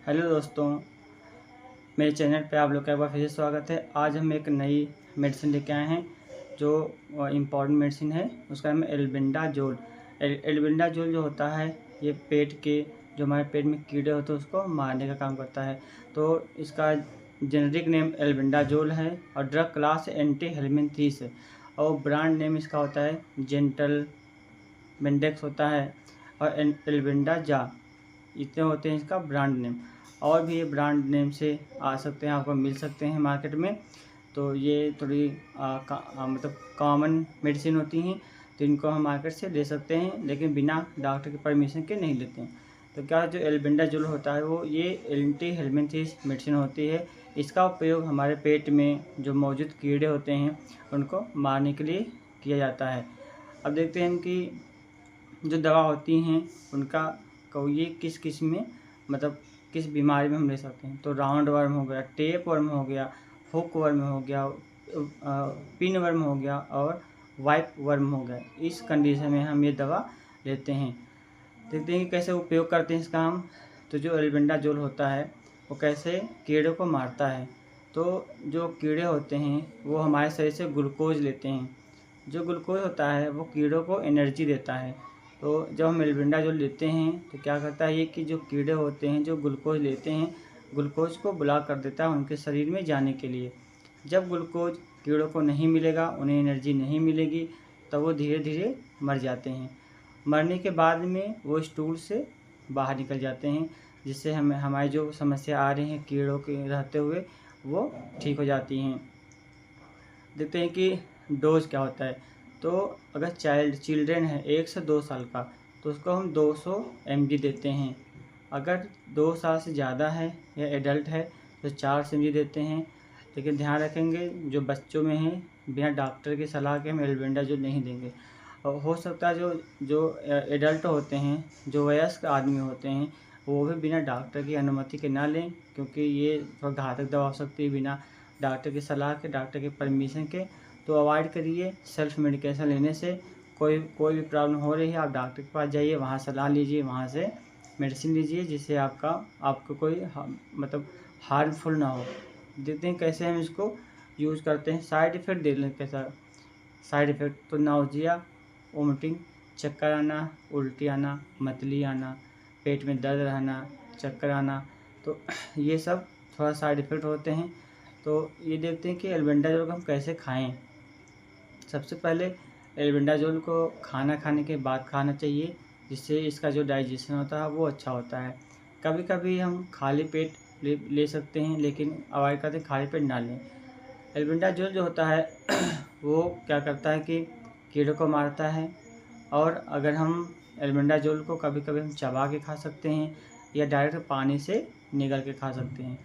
Hello दोस्तों, मेरे channel पे आप लोग का एक बार फिर से स्वागत है। आज हम एक नई मेडिसिन लेके आए हैं जो इम्पॉर्टेंट मेडिसिन है। उसका नाम है एल्बेंडाजोल। एल्बेंडाजोल जो होता है ये पेट के जो हमारे पेट में कीड़े होते हैं उसको मारने का काम करता है। तो इसका जेनेरिक नेम एल्बेंडाजोल है और ड्रग क्लास एंटी हेलमिंथ्रिस है और ब्रांड नेम इसका होता है जेंटल बेंडेक्स होता है और एल्बेंडाजा, इतने होते हैं इसका ब्रांड नेम। और भी ये ब्रांड नेम से आ सकते हैं, आपको मिल सकते हैं मार्केट में। तो ये थोड़ी मतलब कॉमन मेडिसिन होती हैं, तो इनको हम मार्केट से ले सकते हैं, लेकिन बिना डॉक्टर की परमिशन के नहीं लेते हैं। तो क्या जो एल्बेंडाजोल होता है वो ये एंटी हेलमिंथ्रिस मेडिसिन होती है। इसका उपयोग हमारे पेट में जो मौजूद कीड़े होते हैं उनको मारने के लिए किया जाता है। अब देखते हैं कि जो दवा होती हैं उनका ये किस किस में मतलब किस बीमारी में हम ले सकते हैं। तो राउंड वर्म हो गया, टेप वर्म हो गया, हुक वर्म हो गया, पिन वर्म हो गया और वाइप वर्म हो गया। इस कंडीशन में हम ये दवा लेते हैं। देखते हैं कि कैसे उपयोग करते हैं इसका हम। तो जो एल्बेंडाजोल होता है वो कैसे कीड़ों को मारता है। तो जो कीड़े होते हैं वो हमारे शरीर से ग्लूकोज लेते हैं। जो ग्लूकोज होता है वो कीड़ों को एनर्जी देता है। तो जब हम एल्बेंडाजोल लेते हैं तो क्या करता है ये कि जो कीड़े होते हैं जो ग्लूकोज लेते हैं, ग्लूकोज को ब्लॉक कर देता है उनके शरीर में जाने के लिए। जब ग्लूकोज कीड़ों को नहीं मिलेगा, उन्हें एनर्जी नहीं मिलेगी, तब वो धीरे धीरे मर जाते हैं। मरने के बाद में वो स्टूल से बाहर निकल जाते हैं, जिससे हमें हमारी जो समस्या आ रही है कीड़ों के रहते हुए वो ठीक हो जाती हैं। देखते हैं कि डोज क्या होता है। तो अगर चिल्ड्रेन है 1 से 2 साल का तो उसको हम 200 mg देते हैं। अगर 2 साल से ज़्यादा है या एडल्ट है तो 400 mg देते हैं। लेकिन ध्यान रखेंगे जो बच्चों में है बिना डॉक्टर की सलाह के हम एल्बेंडाजोल नहीं देंगे। और हो सकता है जो जो एडल्ट होते हैं, जो वयस्क आदमी होते हैं, वो भी बिना डॉक्टर की अनुमति के ना लें, क्योंकि ये थोड़ा घातक दवा हो सकती है बिना डॉक्टर की सलाह के, डॉक्टर के परमिशन के। तो अवॉइड करिए सेल्फ मेडिकेशन लेने से। कोई भी प्रॉब्लम हो रही है आप डॉक्टर के पास जाइए, वहाँ सलाह लीजिए, वहाँ से मेडिसिन लीजिए, जिससे आपको कोई मतलब हार्मफुल ना हो। देखते हैं कैसे हम इसको यूज़ करते हैं। साइड इफ़ेक्ट देख लें कैसा। साइड इफ़ेक्ट तो नाउजिया, वोमिटिंग, चक्कर आना, उल्टी आना, मतली आना, पेट में दर्द रहना, चक्कर आना, तो ये सब थोड़ा साइड इफ़ेक्ट होते हैं। तो ये देखते हैं कि एल्बेंडाजोल को हम कैसे खाएं। सबसे पहले एल्बेंडाजोल को खाना खाने के बाद खाना चाहिए, जिससे इसका जो डाइजेशन होता है वो अच्छा होता है। कभी कभी हम खाली पेट ले सकते हैं, लेकिन अवॉइड करते हैं खाली पेट ना लें। एल्बेंडाजोल जो होता है वो क्या करता है कि कीड़ों को मारता है। और अगर हम एल्बेंडाजोल को कभी कभी हम चबा के खा सकते हैं या डायरेक्ट पानी से निगल के खा सकते हैं।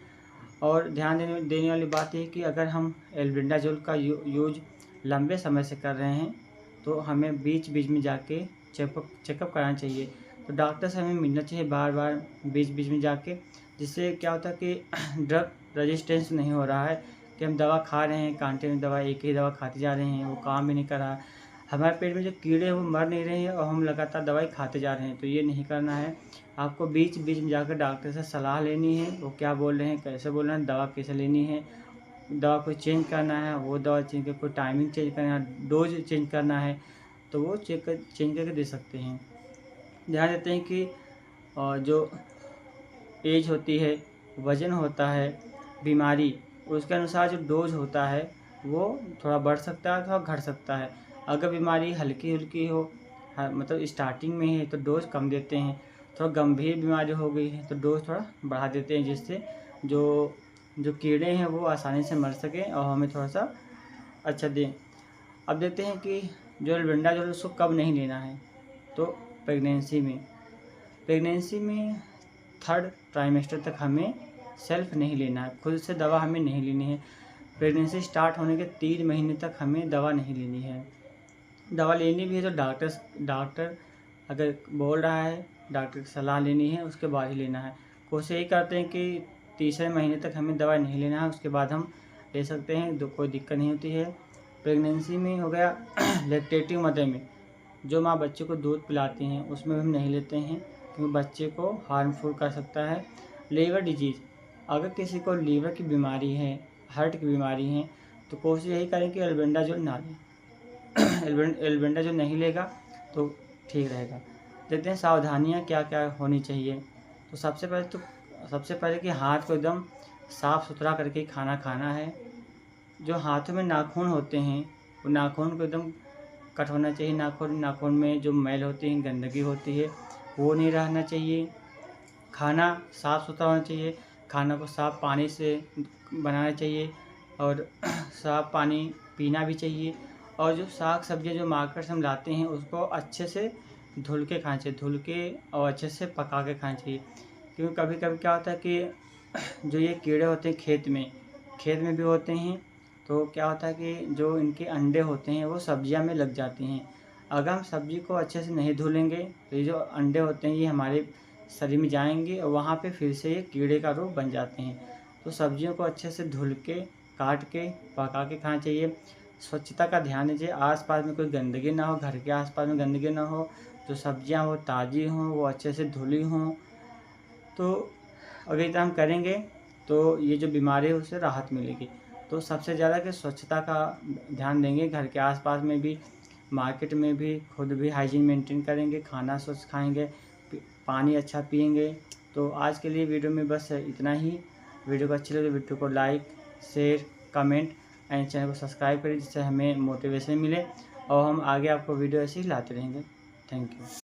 और ध्यान देने वाली बात यह है कि अगर हम एल्बेंडाजोल का यूज लंबे समय से कर रहे हैं तो हमें बीच बीच में जाके चेकअप कराना चाहिए। तो डॉक्टर से हमें मिलना चाहिए बार बार बीच बीच में जाके, जिससे क्या होता है कि ड्रग रेजिस्टेंस नहीं हो रहा है कि हम दवा खा रहे हैं, कंटिन्यू दवा एक ही दवा खाते जा रहे हैं, वो काम भी नहीं कर रहा है। हमारे पेट में जो कीड़े हैं वो मर नहीं रहे हैं और हम लगातार दवाई खाते जा रहे हैं, तो ये नहीं करना है। आपको बीच बीच में जाकर डॉक्टर से सलाह लेनी है, वो क्या बोल रहे हैं, कैसे बोल रहे हैं, दवा कैसे लेनी है, दवा को चेंज करना है, वो दवा चेंज कर, कोई टाइमिंग चेंज करना है, डोज चेंज करना है, तो वो चेंज करके दे सकते हैं। ध्यान देते हैं कि जो एज होती है, वज़न होता है, बीमारी, उसके अनुसार जो डोज होता है वो थोड़ा बढ़ सकता है, थोड़ा घट सकता है। अगर बीमारी हल्की हल्की हो, मतलब स्टार्टिंग में है तो डोज कम देते हैं। थोड़ा गंभीर बीमारी हो गई है तो डोज थोड़ा बढ़ा देते हैं, जिससे जो जो कीड़े हैं वो आसानी से मर सकें और हमें थोड़ा सा अच्छा दें। अब देखते हैं कि जो एल्बेंडाजोल उसको कब नहीं लेना है। तो प्रेगनेंसी में प्रेगनेंसी में 3rd ट्राइमेस्टर तक हमें सेल्फ नहीं लेना है, खुद से दवा हमें नहीं लेनी है। प्रेगनेंसी स्टार्ट होने के 3 महीने तक हमें दवा नहीं लेनी है। दवा लेनी भी है तो डॉक्टर अगर बोल रहा है, डॉक्टर की सलाह लेनी है, उसके बाद ही लेना है। कोशिश यही करते हैं कि तीसरे महीने तक हमें दवा नहीं लेना है, उसके बाद हम ले सकते हैं, कोई दिक्कत नहीं होती है। प्रेगनेंसी में हो गया लैक्टेटिव मदर में, जो माँ बच्चे को दूध पिलाती हैं, उसमें हम नहीं लेते हैं, क्योंकि बच्चे को हार्मफुल कर सकता है। लीवर डिजीज़, अगर किसी को लीवर की बीमारी है, हार्ट की बीमारी है, तो कोशिश यही करें कि एल्बेंडाजोल ना लें। एल्बेंडाजोल नहीं लेगा तो ठीक रहेगा। देखते हैं सावधानियाँ क्या क्या होनी चाहिए। तो सबसे पहले कि हाथ को एकदम साफ़ सुथरा करके खाना खाना है। जो हाथों में नाखून होते हैं, वो नाखून को एकदम कट होना चाहिए। नाखून में जो मैल होती है, गंदगी होती है, वो नहीं रहना चाहिए। खाना साफ़ सुथरा होना चाहिए। खाना को साफ़ पानी से बनाना चाहिए और साफ़ पानी पीना भी चाहिए। और जो साग सब्ज़ियाँ जो मार्केट से हम लाते हैं, उसको अच्छे से धुल के खाना चाहिए, धुल के और अच्छे से पका के खाना चाहिए। क्योंकि कभी-कभी क्या होता है कि जो ये कीड़े होते हैं खेत में भी होते हैं, तो क्या होता है कि जो इनके अंडे होते हैं वो सब्जियां में लग जाती हैं। अगर हम सब्जी को अच्छे से नहीं धुलेंगे तो ये जो अंडे होते हैं ये हमारे शरीर में जाएंगे और वहाँ पे फिर से ये कीड़े का रूप बन जाते हैं। तो सब्जियों को अच्छे से धुल के, काट के, पका के खाना चाहिए। स्वच्छता का ध्यान दीजिए, आस-पास में कोई गंदगी ना हो, घर के आस-पास में गंदगी ना हो, जो सब्जियां वो ताज़ी हों, वो अच्छे से धुली हों। तो अगर इतना हम करेंगे तो ये जो बीमारी है उससे राहत मिलेगी। तो सबसे ज़्यादा कि स्वच्छता का ध्यान देंगे, घर के आसपास में भी, मार्केट में भी, खुद भी हाइजीन मेंटेन करेंगे, खाना स्वच्छ खाएंगे, पानी अच्छा पिएंगे। तो आज के लिए वीडियो में बस इतना ही। वीडियो को अच्छी लगे तो वीडियो को like, share, comment and channel को सब्सक्राइब करें, जिससे हमें मोटिवेशन मिले और हम आगे आपको वीडियो ऐसे ही लाते रहेंगे। Thank you.